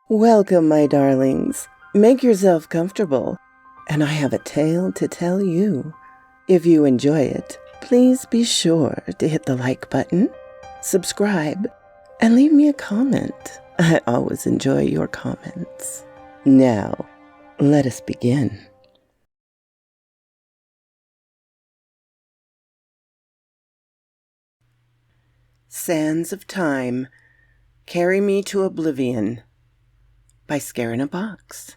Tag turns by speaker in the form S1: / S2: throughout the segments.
S1: Welcome, my darlings. Make yourself comfortable, and I have a tale to tell you. If you enjoy it, please be sure to hit the like button, subscribe, and leave me a comment. I always enjoy your comments. Now, let us begin. Sands of Time, Carry Me to Oblivion by Scare in a Box.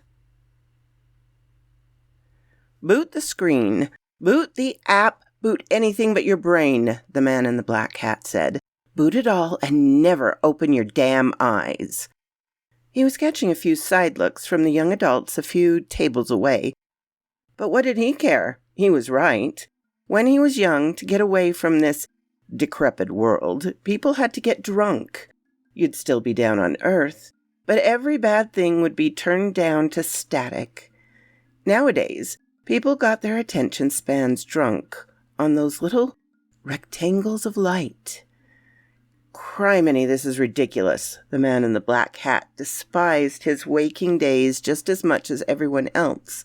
S1: Boot the screen, boot the app, boot anything but your brain, the man in the black hat said. Boot it all and never open your damn eyes. He was catching a few side looks from the young adults a few tables away. But what did he care? He was right. When he was young, to get away from this decrepit world, people had to get drunk. You'd still be down on Earth, but every bad thing would be turned down to static. Nowadays, people got their attention spans drunk on those little rectangles of light. Criminy, this is ridiculous. The man in the black hat despised his waking days just as much as everyone else.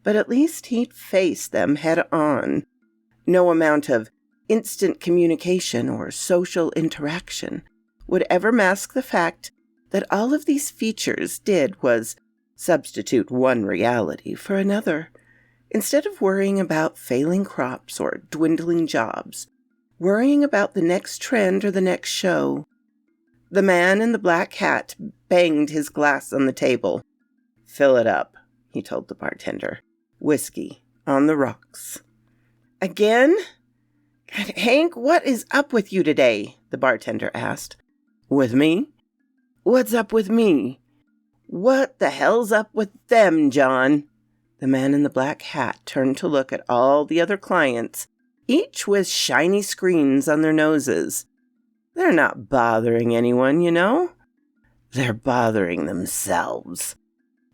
S1: But at least he'd face them head on. No amount of instant communication or social interaction would ever mask the fact that all of these features did was substitute one reality for another. Instead of worrying about failing crops or dwindling jobs, worrying about the next trend or the next show, the man in the black hat banged his glass on the table. "Fill it up," he told the bartender. "Whiskey on the rocks." "Again? Hank, what is up with you today?" the bartender asked. "With me? What's up with me?" "What the hell's up with them, John?" The man in the black hat turned to look at all the other clients, each with shiny screens on their noses. "They're not bothering anyone, you know. They're bothering themselves.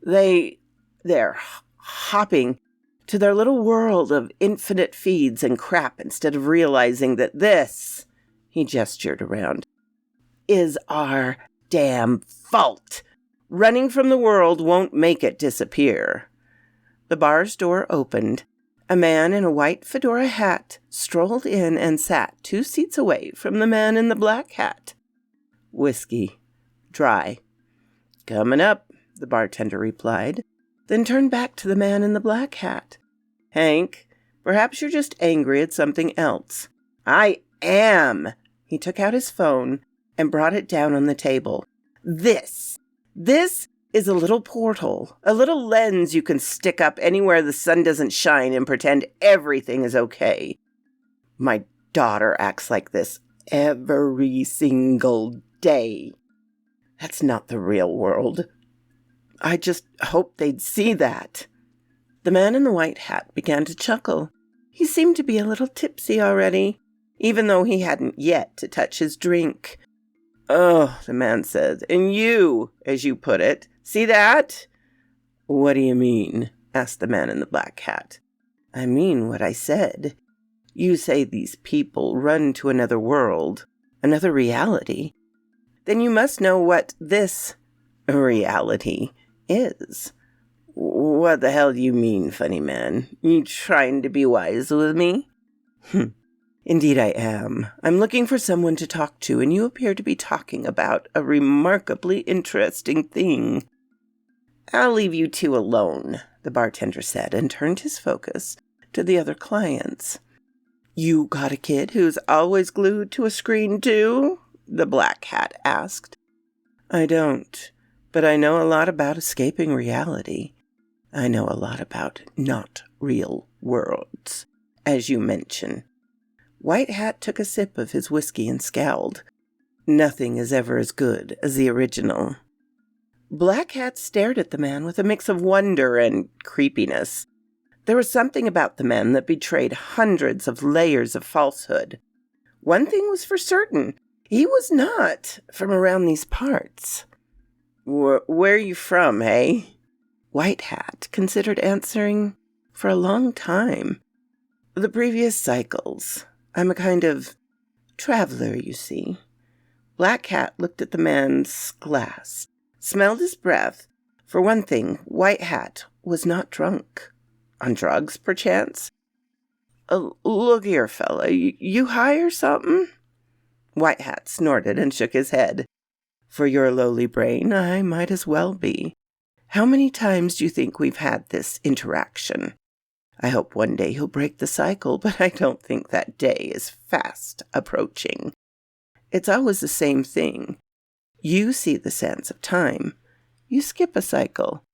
S1: They're hopping to their little world of infinite feeds and crap instead of realizing that this," he gestured around, "is our damn fault. Running from the world won't make it disappear." The bar's door opened. A man in a white fedora hat strolled in and sat 2 seats away from the man in the black hat. "Whiskey. Dry." "Coming up," the bartender replied, then turned back to the man in the black hat. "Hank, perhaps you're just angry at something else." "I am." He took out his phone and brought it down on the table. This is a little portal, a little lens you can stick up anywhere the sun doesn't shine and pretend everything is okay. My daughter acts like this every single day. That's not the real world. I just hoped they'd see that." The man in the white hat began to chuckle. He seemed to be a little tipsy already, even though he hadn't yet to touch his drink. "Oh," the man said, "and you, as you put it, see that?" "What do you mean?" asked the man in the black hat. "I mean what I said. You say these people run to another world, another reality. Then you must know what this reality is." "What the hell do you mean, funny man? You trying to be wise with me?" "Indeed I am. I'm looking for someone to talk to, and you appear to be talking about a remarkably interesting thing." "I'll leave you two alone," the bartender said, and turned his focus to the other clients. "You got a kid who's always glued to a screen too?" the black hat asked. "I don't, but I know a lot about escaping reality. I know a lot about not real worlds, as you mention." White Hat took a sip of his whiskey and scowled. Nothing is ever as good as the original. Black Hat stared at the man with a mix of wonder and creepiness. There was something about the man that betrayed hundreds of layers of falsehood. One thing was for certain. He was not from around these parts. Where are you from, hey?" White Hat considered answering for a long time. "The previous cycles. I'm a kind of traveler, you see." Black Hat looked at the man's glass, smelled his breath. For one thing, White Hat was not drunk. On drugs, perchance? Look here, fella, you high or something? White Hat snorted and shook his head. For your lowly brain, I might as well be. How many times do you think we've had this interaction? I hope one day you'll break the cycle, but I don't think that day is fast approaching. It's always the same thing. You see the sands of time. You skip a cycle,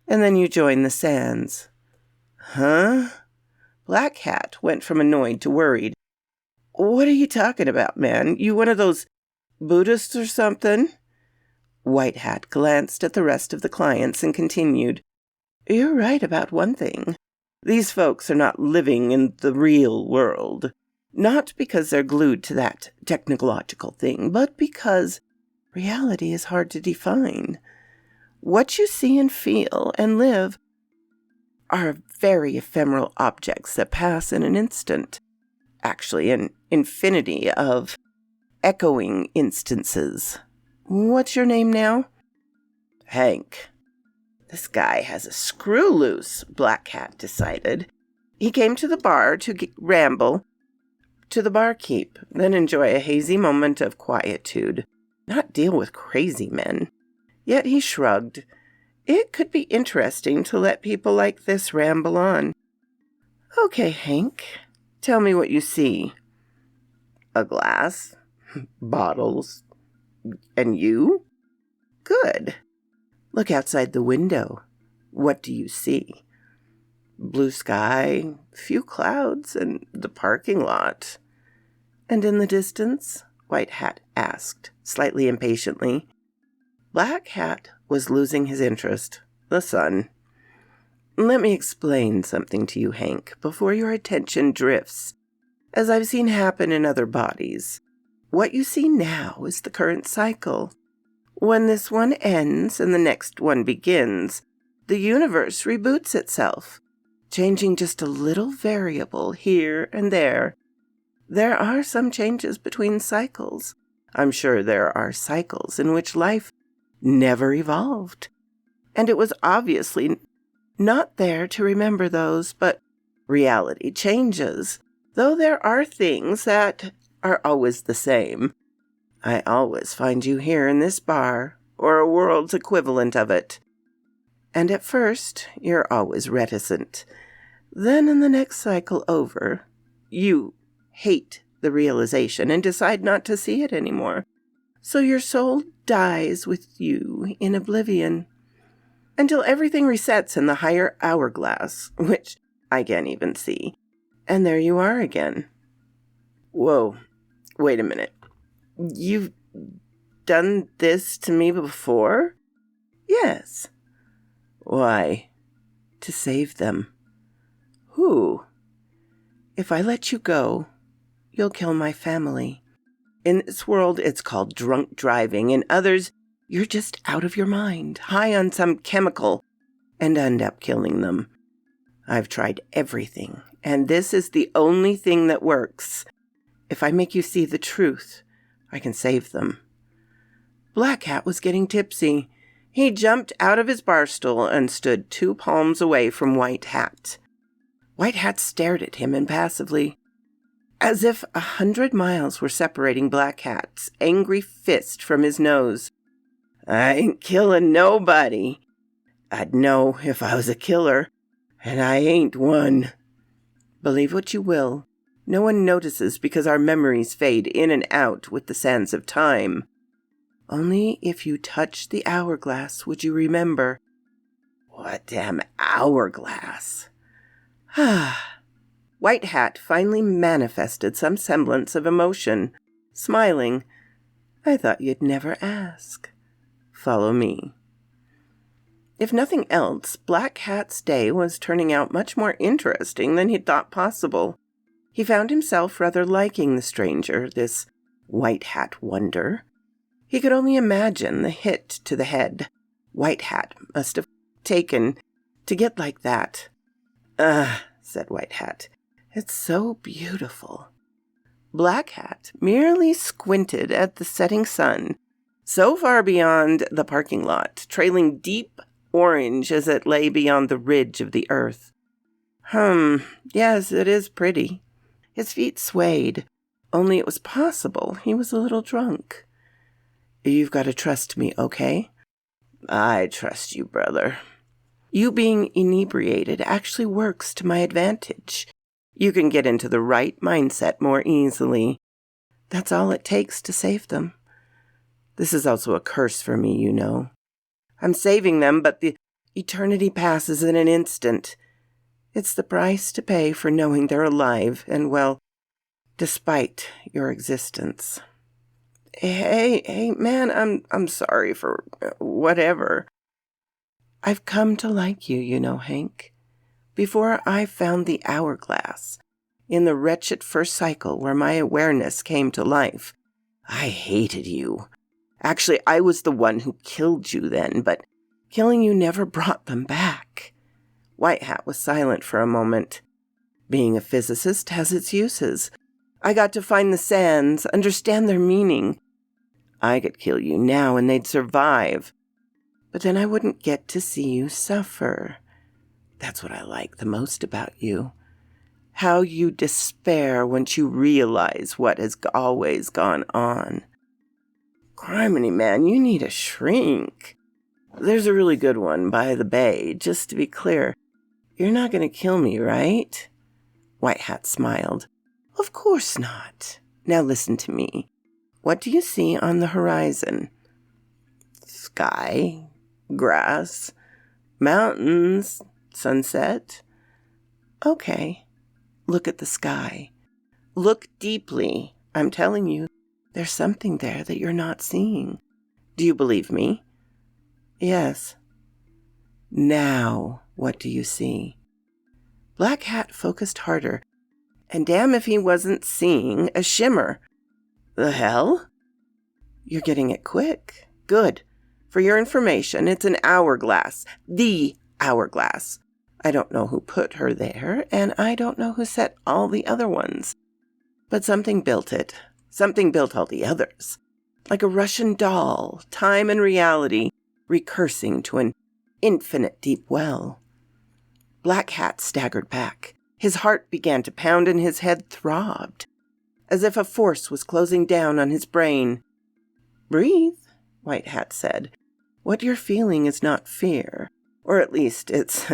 S1: and then you join the sands. Huh? Black Hat went from annoyed to worried. What are you talking about, man? You one of those Buddhists or something? White Hat glanced at the rest of the clients and continued. You're right about one thing. These folks are not living in the real world. Not because they're glued to that technological thing, but because reality is hard to define. What you see and feel and live are very ephemeral objects that pass in an instant. Actually, an infinity of echoing instances. What's your name now? Hank. This guy has a screw loose, Black Hat decided. He came to the bar to ramble to the barkeep, then enjoy a hazy moment of quietude, not deal with crazy men. Yet he shrugged. It could be interesting to let people like this ramble on. Okay, Hank, tell me what you see. A glass, bottles, and you? Good. Look outside the window. What do you see? Blue sky, few clouds, and the parking lot. And in the distance? White Hat asked, slightly impatiently. Black Hat was losing his interest. The sun. Let me explain something to you, Hank, before your attention drifts, as I've seen happen in other bodies. What you see now is the current cycle. When this one ends and the next one begins, the universe reboots itself, changing just a little variable here and there. There are some changes between cycles. I'm sure there are cycles in which life never evolved. And it was obviously not there to remember those, but reality changes, though there are things that are always the same. I always find you here in this bar, or a world's equivalent of it. And at first, you're always reticent. Then in the next cycle over, you hate the realization and decide not to see it anymore. So your soul dies with you in oblivion, until everything resets in the higher hourglass, which I can't even see. And there you are again. Whoa, wait a minute. You've done this to me before? Yes. Why? To save them. Who? If I let you go, you'll kill my family. In this world, it's called drunk driving. In others, you're just out of your mind, high on some chemical, and end up killing them. I've tried everything, and this is the only thing that works. If I make you see the truth, I can save them. Black Hat was getting tipsy. He jumped out of his bar stool and stood 2 palms away from White Hat. White Hat stared at him impassively, as if 100 miles were separating Black Hat's angry fist from his nose. I ain't killing nobody. I'd know if I was a killer, and I ain't one. Believe what you will. No one notices because our memories fade in and out with the sands of time. Only if you touch the hourglass would you remember. What damn hourglass? White Hat finally manifested some semblance of emotion, smiling. I thought you'd never ask. Follow me. If nothing else, Black Hat's day was turning out much more interesting than he'd thought possible. He found himself rather liking the stranger, this White Hat wonder. He could only imagine the hit to the head White Hat must have taken to get like that. Said White Hat. It's so beautiful. Black Hat merely squinted at the setting sun so far beyond the parking lot, trailing deep orange as it lay beyond the ridge of the earth. Yes, it is pretty. His feet swayed, only it was possible he was a little drunk. You've got to trust me, okay? I trust you, brother. You being inebriated actually works to my advantage. You can get into the right mindset more easily. That's all it takes to save them. This is also a curse for me, you know. I'm saving them, but the eternity passes in an instant. It's the price to pay for knowing they're alive and, well, despite your existence. Hey, man, I'm sorry for whatever. I've come to like you, you know, Hank. Before I found the hourglass, in the wretched first cycle where my awareness came to life, I hated you. Actually, I was the one who killed you then, but killing you never brought them back. White Hat was silent for a moment. Being a physicist has its uses. I got to find the sands, understand their meaning. I could kill you now and they'd survive. But then I wouldn't get to see you suffer. That's what I like the most about you. How you despair once you realize what has always gone on. Criminy, man, you need a shrink. There's a really good one by the bay. Just to be clear, you're not going to kill me, right? White Hat smiled. Of course not. Now listen to me. What do you see on the horizon? Sky, grass, mountains, sunset. Okay, look at the sky. Look deeply. I'm telling you, there's something there that you're not seeing. Do you believe me? Yes. Now, what do you see? Black Hat focused harder, and damn if he wasn't seeing a shimmer. The hell? You're getting it quick. Good. For your information, it's an hourglass. The hourglass. I don't know who put her there, and I don't know who set all the other ones. But something built it. Something built all the others. Like a Russian doll, time and reality recursing to an infinite deep well. Black Hat staggered back. His heart began to pound and his head throbbed, as if a force was closing down on his brain. Breathe, White Hat said. What you're feeling is not fear, or at least it's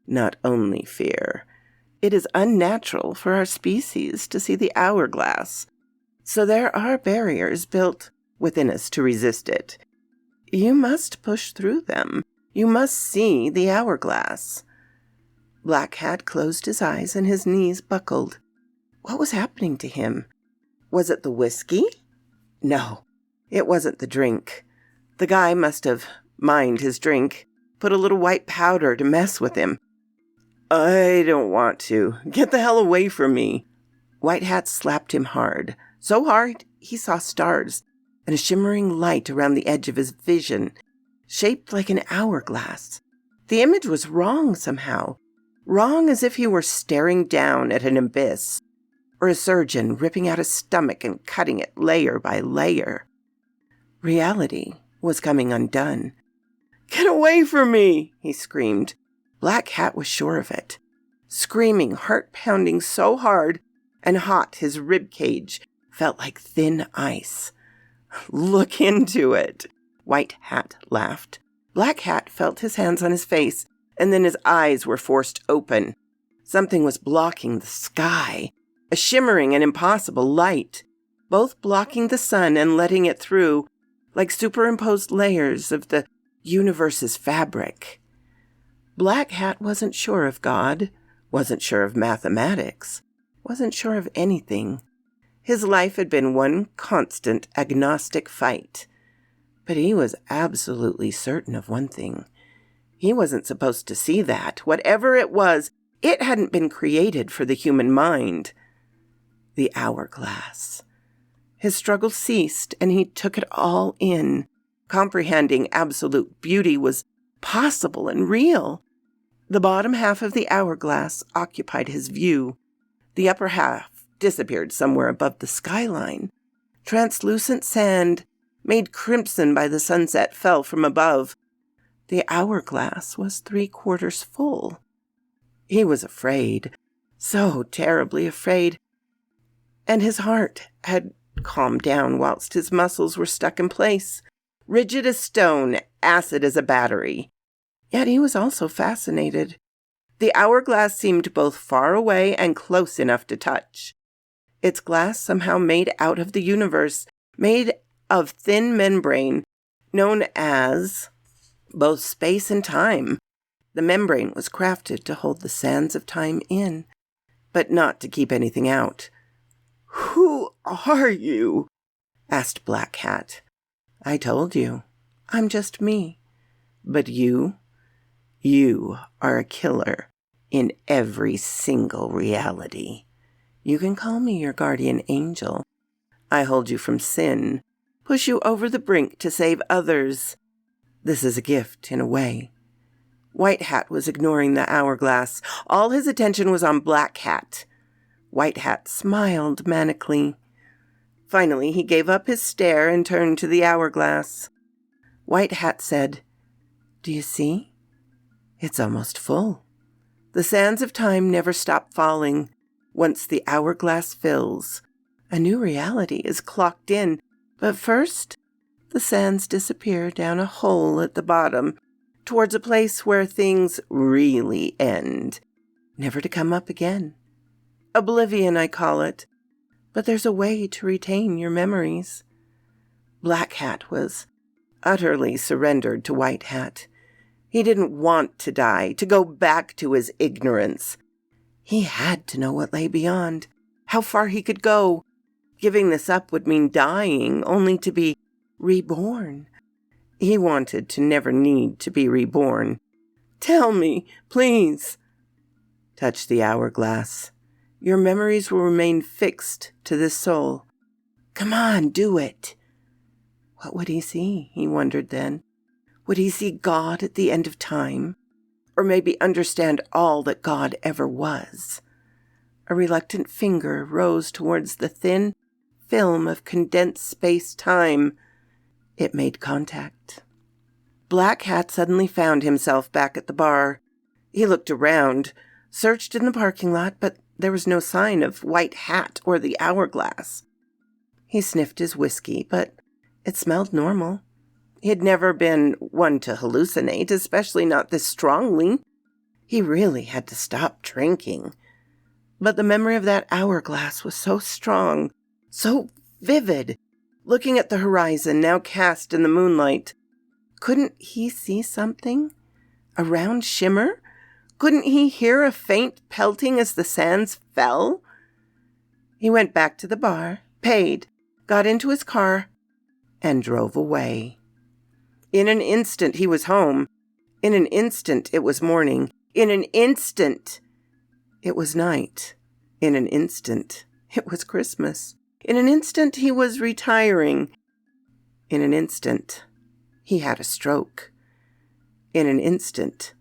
S1: not only fear. It is unnatural for our species to see the hourglass, so there are barriers built within us to resist it. You must push through them. You must see the hourglass. Black Hat closed his eyes and his knees buckled. What was happening to him? Was it the whiskey? No, it wasn't the drink. The guy must have mined his drink, put a little white powder to mess with him. I don't want to. Get the hell away from me. White Hat slapped him hard. So hard, he saw stars and a shimmering light around the edge of his vision, shaped like an hourglass. The image was wrong somehow. Wrong as if he were staring down at an abyss, or a surgeon ripping out a stomach and cutting it layer by layer. Reality was coming undone. Get away from me, he screamed. Black Hat was sure of it. Screaming, heart pounding so hard and hot his rib cage felt like thin ice. Look into it, White Hat laughed. Black Hat felt his hands on his face, and then his eyes were forced open. Something was blocking the sky, a shimmering and impossible light, both blocking the sun and letting it through, like superimposed layers of the universe's fabric. Black Hat wasn't sure of God, wasn't sure of mathematics, wasn't sure of anything. His life had been one constant agnostic fight. But he was absolutely certain of one thing. He wasn't supposed to see that. Whatever it was, it hadn't been created for the human mind. The hourglass. His struggle ceased, and he took it all in, comprehending absolute beauty was possible and real. The bottom half of the hourglass occupied his view. The upper half disappeared somewhere above the skyline. Translucent sand made crimson by the sunset, fell from above. The hourglass was 3/4 full. He was afraid, so terribly afraid, and his heart had calmed down whilst his muscles were stuck in place, rigid as stone, acid as a battery. Yet he was also fascinated. The hourglass seemed both far away and close enough to touch. Its glass somehow made out of the universe, made of thin membrane, known as both space and time. The membrane was crafted to hold the sands of time in, but not to keep anything out. "Who are you?" asked Black Hat. "I told you. I'm just me. But you are a killer in every single reality. You can call me your guardian angel. I hold you from sin, push you over the brink to save others. This is a gift, in a way." White Hat was ignoring the hourglass. All his attention was on Black Hat. White Hat smiled manically. Finally, he gave up his stare and turned to the hourglass. White Hat said, "Do you see? It's almost full. The sands of time never stop falling. Once the hourglass fills, a new reality is clocked in. But first, the sands disappear down a hole at the bottom, towards a place where things really end, never to come up again. Oblivion, I call it. But there's a way to retain your memories." Black Hat was utterly surrendered to White Hat. He didn't want to die, to go back to his ignorance. He had to know what lay beyond, how far he could go. Giving this up would mean dying, only to be reborn. He wanted to never need to be reborn. "Tell me, please." "Touch the hourglass. Your memories will remain fixed to this soul. Come on, do it." What would he see, he wondered then? Would he see God at the end of time? Or maybe understand all that God ever was? A reluctant finger rose towards the thin film of condensed space-time. It made contact. Black Hat suddenly found himself back at the bar. He looked around, searched in the parking lot, but there was no sign of White Hat or the hourglass. He sniffed his whiskey, but it smelled normal. He had never been one to hallucinate, especially not this strongly. He really had to stop drinking. But the memory of that hourglass was so strong, so vivid. Looking at the horizon, now cast in the moonlight, couldn't he see something? A round shimmer? Couldn't he hear a faint pelting as the sands fell? He went back to the bar, paid, got into his car, and drove away. In an instant he was home. In an instant it was morning. In an instant it was night. In an instant it was Christmas. In an instant he was retiring. In an instant he had a stroke. In an instant,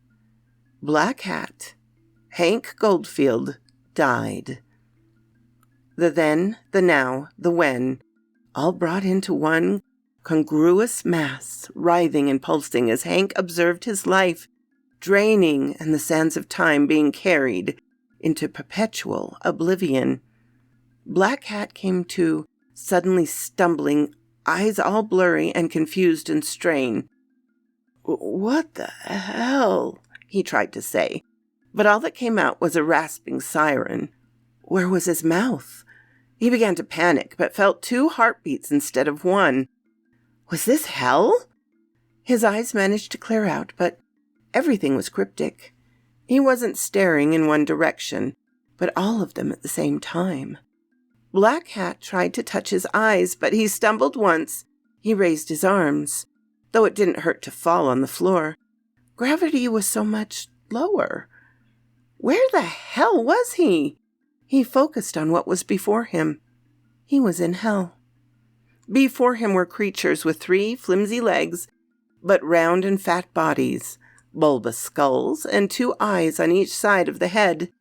S1: Black Hat, Hank Goldfield, died. The then, the now, the when, all brought into one congruous mass, writhing and pulsing as Hank observed his life draining and the sands of time being carried into perpetual oblivion. Black Hat came to, suddenly stumbling, eyes all blurry and confused and strained. "What the hell?" he tried to say, but all that came out was a rasping siren. Where was his mouth? He began to panic, but felt 2 heartbeats instead of 1. Was this hell? His eyes managed to clear out, but everything was cryptic. He wasn't staring in one direction, but all of them at the same time. Black Hat tried to touch his eyes, but he stumbled once. He raised his arms, though it didn't hurt to fall on the floor. Gravity was so much lower. Where the hell was he? He focused on what was before him. He was in hell. Before him were creatures with 3 flimsy legs, but round and fat bodies, bulbous skulls, and 2 eyes on each side of the head.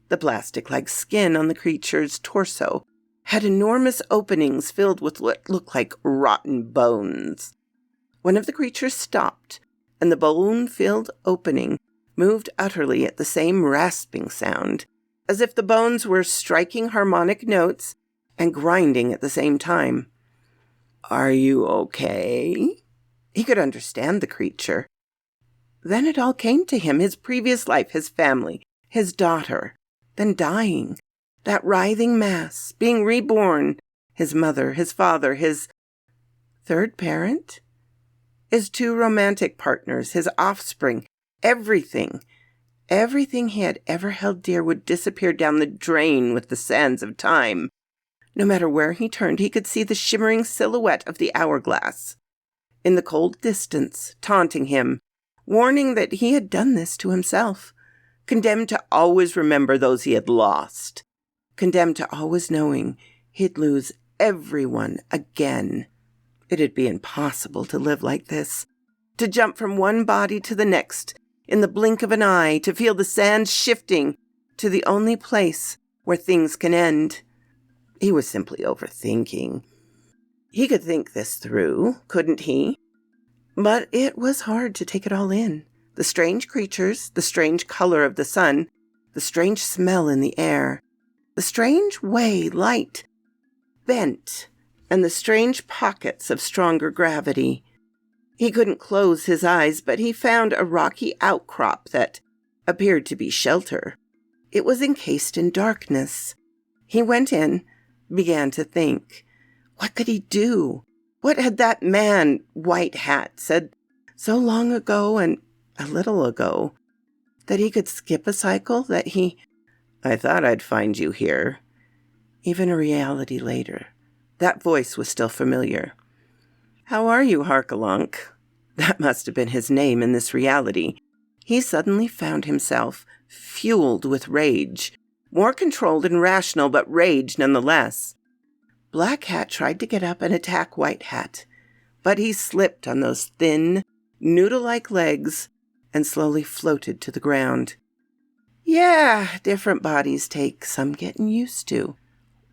S1: The plastic-like skin on the creature's torso had enormous openings filled with what looked like rotten bones. One of the creatures stopped, and the bone-filled opening moved utterly at the same rasping sound, as if the bones were striking harmonic notes and grinding at the same time. "Are you okay?" He could understand the creature. Then it all came to him, his previous life, his family, his daughter, then dying, that writhing mass, being reborn, his mother, his father, his third parent, his two romantic partners, his offspring, everything he had ever held dear would disappear down the drain with the sands of time. No matter where he turned, he could see the shimmering silhouette of the hourglass in the cold distance, taunting him, warning that he had done this to himself, condemned to always remember those he had lost, condemned to always knowing he'd lose everyone again. It'd be impossible to live like this, to jump from one body to the next in the blink of an eye, to feel the sand shifting to the only place where things can end. He was simply overthinking. He could think this through, couldn't he? But it was hard to take it all in. The strange creatures, the strange color of the sun, the strange smell in the air, the strange way light bent, and the strange pockets of stronger gravity. He couldn't close his eyes, but he found a rocky outcrop that appeared to be shelter. It was encased in darkness. He went in, began to think. What could he do? What had that man, White Hat, said so long ago and a little ago? That he could skip a cycle? That he... "I thought I'd find you here." Even a reality later, that voice was still familiar. "How are you, Harkalunk?" That must have been his name in this reality. He suddenly found himself fueled with rage, more controlled and rational, but rage nonetheless. Black Hat tried to get up and attack White Hat, but he slipped on those thin, noodle-like legs and slowly floated to the ground. Yeah, different bodies take some getting used to.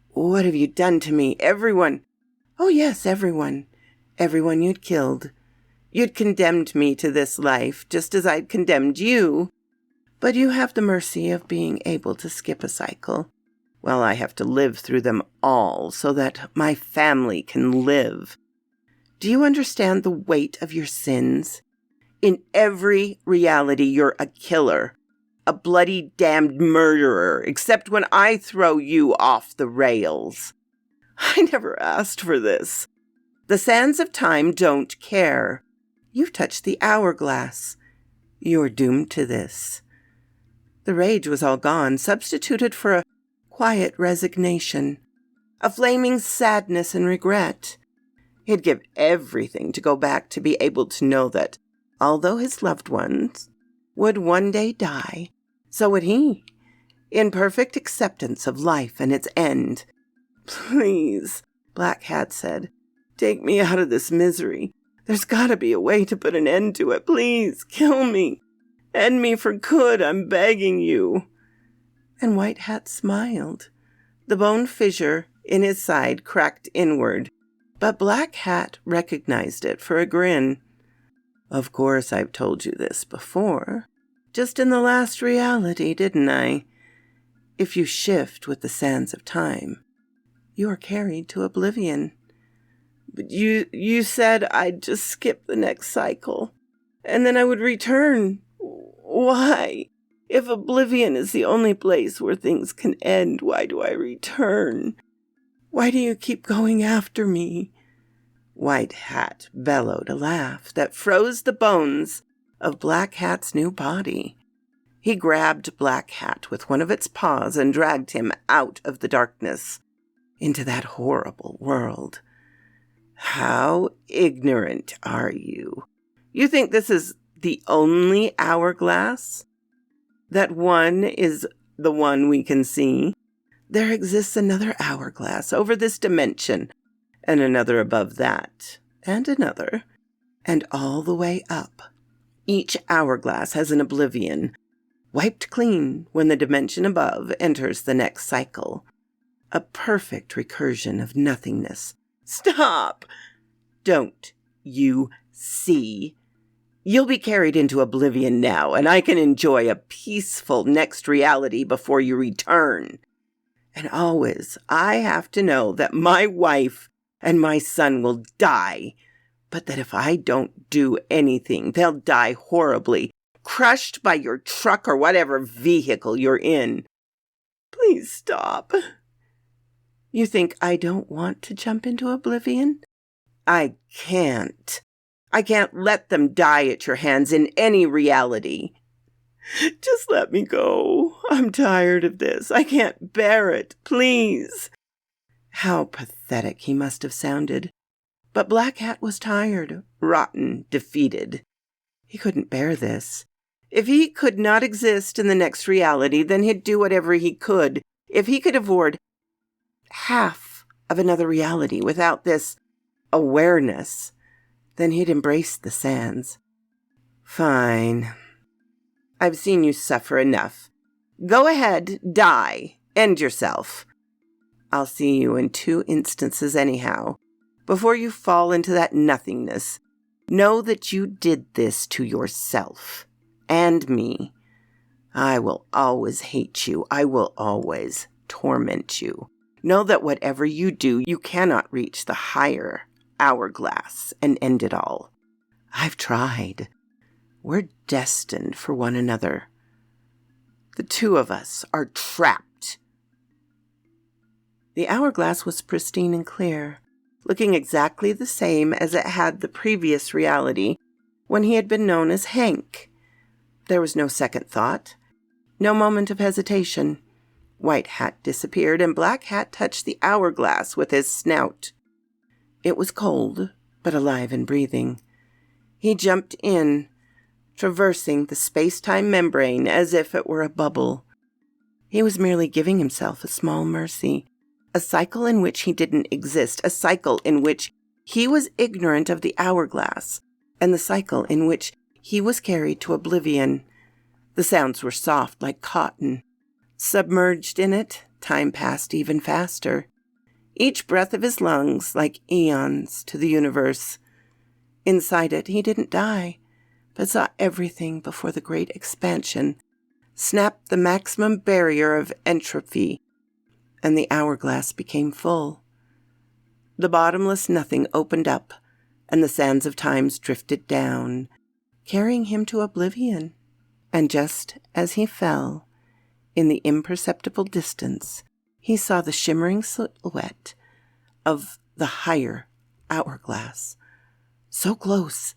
S1: "What have you done to me? Everyone—" "Oh yes, everyone. Everyone you'd killed. You'd condemned me to this life, just as I'd condemned you. But you have the mercy of being able to skip a cycle. Well, I have to live through them all so that my family can live. Do you understand the weight of your sins? In every reality, you're a killer, a bloody damned murderer, except when I throw you off the rails. I never asked for this. The sands of time don't care. You've touched the hourglass. You're doomed to this." The rage was all gone, substituted for a quiet resignation, a flaming sadness and regret. He'd give everything to go back to be able to know that, although his loved ones would one day die, so would he, in perfect acceptance of life and its end. "Please," Black Hat said, "take me out of this misery. There's got to be a way to put an end to it. Please, kill me. End me for good, I'm begging you." And White Hat smiled. The bone fissure in his side cracked inward, but Black Hat recognized it for a grin. "Of course I've told you this before. Just in the last reality, didn't I? If you shift with the sands of time, you are carried to oblivion. But you said I'd just skip the next cycle, and then I would return. Why? If oblivion is the only place where things can end, why do I return? Why do you keep going after me?" White Hat bellowed a laugh that froze the bones of Black Hat's new body. He grabbed Black Hat with one of its paws and dragged him out of the darkness into that horrible world. "How ignorant are you? You think this is the only hourglass? That one is the one we can see? There exists another hourglass over this dimension, and another above that, and another, and all the way up. Each hourglass has an oblivion, wiped clean when the dimension above enters the next cycle. a perfect recursion of nothingness. Stop! Don't you see? You'll be carried into Oblivion now, and I can enjoy a peaceful next reality before you return. And always I have to know that my wife and my son will die, but that if I don't do anything, they'll die horribly, crushed by your truck or whatever vehicle you're in. Please stop. You think I don't want to jump into Oblivion? I can't. I can't let them die at your hands in any reality. Just let me go. I'm tired of this. I can't bear it. Please. How pathetic he must have sounded. But Black Hat was tired, rotten, defeated. He couldn't bear this. If he could not exist in the next reality, then he'd do whatever he could. If he could afford half of another reality without this awareness, then he'd embrace the sands. Fine. I've seen you suffer enough. Go ahead, die, end yourself. I'll see you in 2 instances anyhow. Before you fall into that nothingness, know that you did this to yourself and me. I will always hate you. I will always torment you. Know that whatever you do, you cannot reach the higher hourglass and end it all. I've tried. We're destined for one another. The 2 of us are trapped. The hourglass was pristine and clear, looking exactly the same as it had the previous reality when he had been known as Hank. There was no second thought, no moment of hesitation. White Hat disappeared, and Black Hat touched the hourglass with his snout. It was cold, but alive and breathing. He jumped in, traversing the space-time membrane as if it were a bubble. He was merely giving himself a small mercy, a cycle in which he didn't exist, a cycle in which he was ignorant of the hourglass, and the cycle in which he was carried to Oblivion. The sounds were soft like cotton. Submerged in it, time passed even faster. Each breath of his lungs like eons to the universe. Inside it, he didn't die, but saw everything before the great expansion, snapped the maximum barrier of entropy, and the hourglass became full. The bottomless nothing opened up, and the sands of times drifted down, carrying him to Oblivion. And just as he fell, in the imperceptible distance, he saw the shimmering silhouette of the higher hourglass, so close,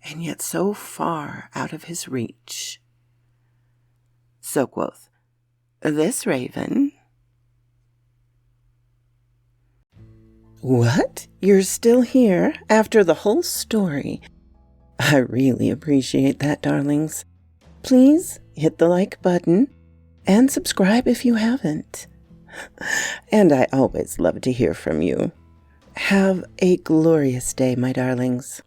S1: and yet so far out of his reach. So quoth this raven. What? You're still here after the whole story? I really appreciate that, darlings. Please hit the like button and subscribe if you haven't. And I always love to hear from you. Have a glorious day, my darlings.